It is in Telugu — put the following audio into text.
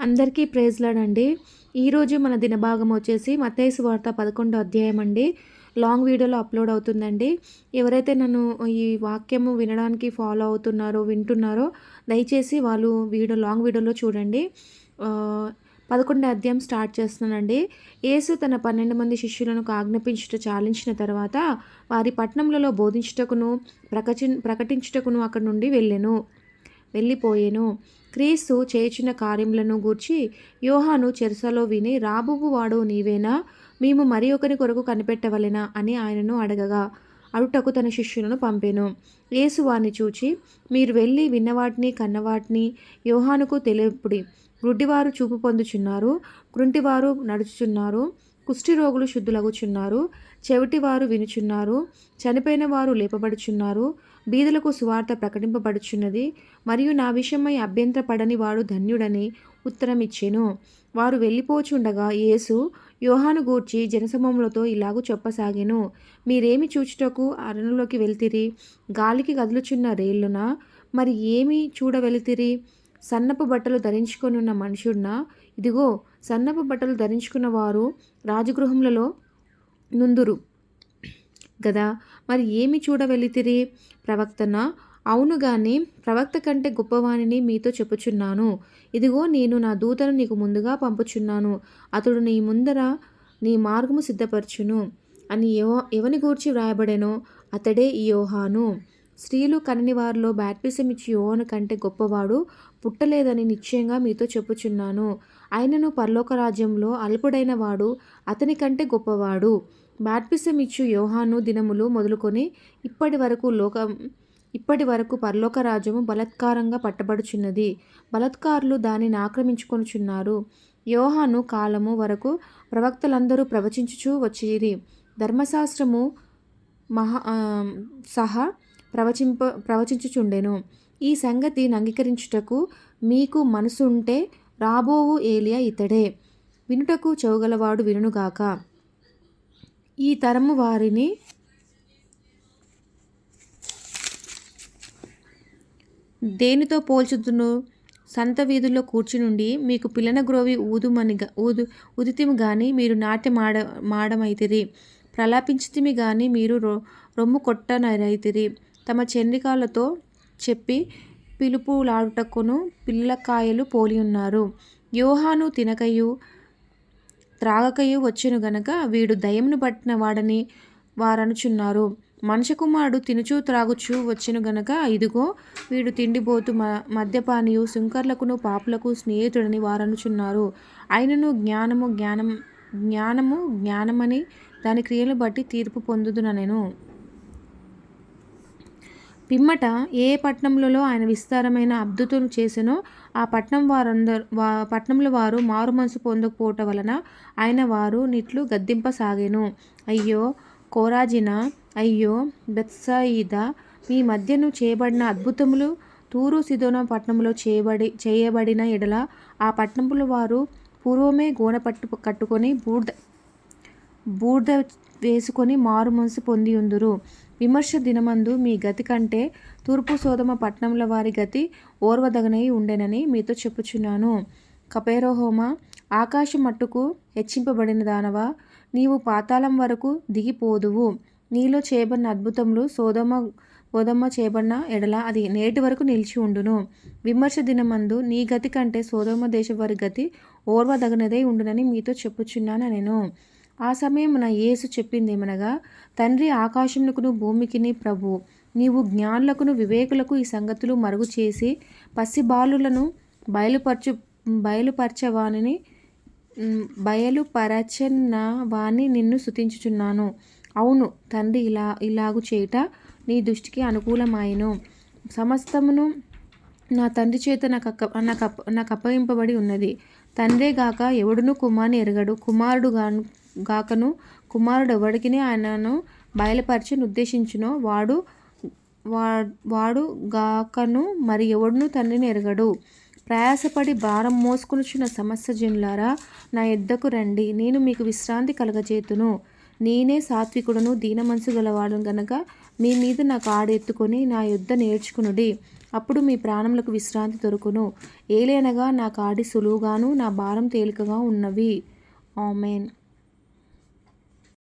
అందరికీ ప్రైజ్ లార్డ్ అండి. ఈరోజు మన దినభాగం వచ్చేసి మత్తయి సువార్త 11వ అధ్యాయం అండి. లాంగ్ వీడియోలో అప్లోడ్ అవుతుందండి. ఎవరైతే నన్ను ఈ వాక్యము వినడానికి ఫాలో అవుతున్నారో, వింటున్నారో దయచేసి వాళ్ళు లాంగ్ వీడియోలో చూడండి. 11వ అధ్యాయం స్టార్ట్ చేస్తున్నానండి. యేసు తన 12 మంది శిష్యులను ఆజ్ఞాపించుట చాలించిన తర్వాత వారి పట్టణములలో బోధించుటకును ప్రకటించుటకును అక్కడి నుండి వెళ్ళిపోయెను. క్రీస్తు చేయుచున్న కార్యములను గూర్చి యోహాను చెరసాలో విని, రాబోవు వాడు నీవేనా? మేము మరి ఒకరి కొరకు కనిపెట్టవలెనా అని ఆయనను అడుటకు తన శిష్యులను పంపెను. యేసు వారిని చూచి, మీరు వెళ్ళి విన్నవాటిని కన్నవాటిని యోహానుకు తెలుపుడి. గుడ్డివారు చూపు పొందుచున్నారు, కృంటివారు నడుచుచున్నారు, కుష్ఠిరోగులు శుద్ధులగుచున్నారు, చెవిటివారు వినుచున్నారు, చనిపోయిన వారు లేపబడుచున్నారు, బీదలకు సువార్త ప్రకటింపబడుచున్నది, మరియు నా విషయమై అభ్యంతరపడని వాడు ధన్యుడని ఉత్తరమిచ్చెను. వారు వెళ్ళిపోచుండగా యేసు యోహాను గూర్చి జనసమూహములతో ఇలాగు చెప్పసాగెను. మీరేమి చూచుటకు అరణ్యంలోకి వెళ్తిరి? గాలికి కదులుచున్న రేళ్ళునా? మరి ఏమి చూడవెళితిరి? సన్నపు బట్టలు ధరించుకొనున్న మనుషుడినా? ఇదిగో, సన్నపు బట్టలు ధరించుకున్న వారు రాజగృహములలో నుందురు గదా. మరి ఏమి చూడవెళితిరి? ప్రవక్తనా? అవును గాని ప్రవక్త కంటే గొప్పవానిని మీతో చెప్పుచున్నాను. ఇదిగో, నేను నా దూతను నీకు ముందుగా పంపుచున్నాను. అతడు నీ ముందర నీ మార్గము సిద్ధపరచును అని ఎవని గూర్చి వ్రాయబడెనో అతడే ఈ యోహాను. స్త్రీలు కనని వారిలో బాప్తిసమిచ్చి యోహాను కంటే గొప్పవాడు పుట్టలేదని నిశ్చయంగా మీతో చెప్పుచున్నాను. అయినను పరలోక రాజ్యంలో అల్పుడైన వాడు అతని కంటే గొప్పవాడు. బాప్తిసమిచ్చు యోహాను దినములు మొదలుకొని ఇప్పటి వరకు పరలోక రాజ్యము బలాత్కారంగా పట్టబడుచున్నది. బలాత్కారులు దానిని ఆక్రమించుకొనుచున్నారు. యోహాను కాలము వరకు ప్రవక్తలందరూ ప్రవచించుచూ వచ్చిరి. ధర్మశాస్త్రము సహా ప్రవచించుచుండెను. ఈ సంగతిని అంగీకరించుటకు మీకు మనసుంటే రాబోవు ఏలియా ఇతడే. వినుటకు చెవుగలవాడు వినుగాక. ఈ తరము వారిని దేనితో పోల్చుదును? సంత వీధుల్లో కూర్చునుండి మీకు పిల్లన గ్రోవి ఊదితిమి గాని మీరు మాడమైతిరి. ప్రలాపించితిమి గాని మీరు రొమ్ము కొట్టనరైతిరి. తమ చంద్రికాలతో చెప్పి పిలుపులాడుటకును పిల్లకాయలు పోలియున్నారు. యోహాను తినకయు త్రాగకయు వచ్చెను గనక వీడు దయ్యమును పట్టిన వాడని వారనుచున్నారు. మనుష్య కుమారుడు తినుచూ త్రాగుచూ వచ్చెను గనక ఇదిగో, వీడు తిండిబోతు మద్యపానియు సుంకర్లకును పాపులకు స్నేహితుడని వారనుచున్నారు. అయినను జ్ఞానమని దాని క్రియలను బట్టి తీర్పు పొందుదుననెను. పిమ్మట ఏ పట్టణములలో ఆయన విస్తారమైన అద్భుతములు చేసెనో ఆ పట్టణముల వారు మారు మనసు పొందకపోవటం వలన ఆయన వారు నిట్లు గద్దింపసాగెను. అయ్యో కోరాజినా, అయ్యో బెత్సాయిదా, మీ మధ్యను చేయబడిన అద్భుతములు తూరు సిదోన పట్టణములో చేయబడిన ఎడల ఆ పట్టణముల వారు పూర్వమే గోనె పట్టు కట్టుకొని బూర్ద వేసుకొని మారు మనసు పొందియుందురు. విమర్శ దినమందు మీ గతి కంటే తూర్పు సోదమ పట్టణముల వారి గతి ఓర్వదగనై ఉండెనని మీతో చెప్పుచున్నాను. కపెర్నహూమ, ఆకాశం మట్టుకు హెచ్చింపబడిన దానవా, నీవు పాతాళం వరకు దిగిపోదువు. నీలో చేయబడిన అద్భుతములు సోదమ చేయబడిన ఎడల అది నేటి వరకు నిలిచి ఉండును. విమర్శ దినమందు నీ గతి కంటే సోదమ దేశ వారి గతి ఓర్వదగనదై ఉండునని మీతో చెప్పుచున్నానెను. ఆ సమయమున యేసు చెప్పిందేమనగా, తండ్రి ఆకాశమునకును భూమికిని ప్రభువు, నీవు జ్ఞానులకును వివేకులకు ఈ సంగతులు మరుగు చేసి పసిబాలులను బయలుపరచిన వాణ్ణి నిన్ను స్తుతించుచున్నాను. అవును తండ్రి, ఇలాగు చేయుట నీ దృష్టికి అనుకూలమాయెను. సమస్తమును నా తండ్రి చేత నాకు అప్పగింపబడి ఉన్నది. తండ్రే గాక ఎవడును కుమారుని ఎరగడు, కుమారుడు గాకను కుమారుడు ఎవడికిని ఆయనను బయలుపరచి ఉద్దేశించునో వాడు గాకను మరి ఎవడును తండ్రిని ఎరగడు. ప్రయాసపడి భారం మోసుకొనుచున్న సమస్త జనులారా, నా యొద్దకు రండి, నేను మీకు విశ్రాంతి కలగజేతును. నేనే సాత్వికుడును దీన మనసు గలవాడును గనక మీ మీద నా కాడు ఎత్తుకొని నా యొద్ద నేర్చుకునుడి. అప్పుడు మీ ప్రాణములకు విశ్రాంతి దొరుకును. ఏలైనగా నా కాడి సులువుగాను నా భారం తేలికగా ఉన్నవి. ఆమేన్.